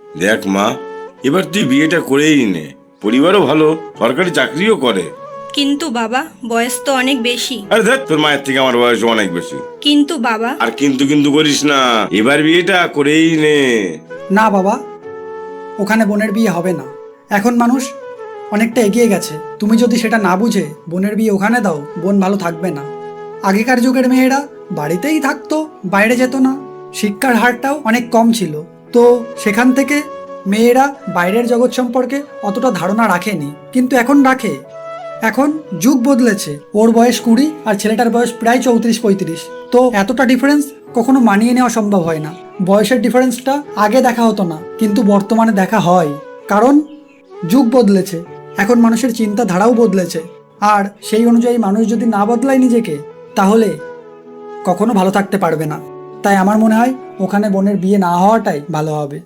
দেখ মা, এবার তুই বিয়েটা করেই নে। পরিবারও ভালো, সরকারি চাকরিও করে। কিন্তু বাবা, বয়স তো অনেক বেশি। আরে দেখ, তোর মায়ের থেকে আমার বয়স অনেক বেশি। কিন্তু বাবা। আর কিন্তু কিন্তু করিস না, এবার বিয়েটা করেই নে। না বাবা, ওখানে বোনের বিয়ে হবে না। এখন মানুষ অনেকটা এগিয়ে গেছে, তুমি যদি সেটা না বুঝে বোনের বিয়ে ওখানে দাও, বোন ভালো থাকবে না। আগেকার যুগের মেয়েরা বাড়িতেই থাকতো, বাইরে যেত না। শিক্ষার হারটাও অনেক কম ছিল, তো সেখান থেকে মেয়েরা বাইরের জগৎ সম্পর্কে অতটা ধারণা রাখেনি, কিন্তু এখন রাখে। এখন যুগ বদলেছে, ওর বয়স 20 আর ছেলেটার বয়স প্রায় 34-35, তো এতটা ডিফারেন্স কখনো মানিয়ে নেওয়া সম্ভব হয় না। বয়সের ডিফারেন্সটা আগে দেখা হতো না, কিন্তু বর্তমানে দেখা হয়, কারণ যুগ বদলেছে, এখন মানুষের চিন্তাধারাও বদলেছে। আর সেই অনুযায়ী মানুষ যদি না বদলায় নিজেকে, তাহলে কখনো ভালো থাকতে পারবে না। তাই আমার মনে হয় ওখানে বোনের বিয়ে না হওয়াটাই ভালো হবে।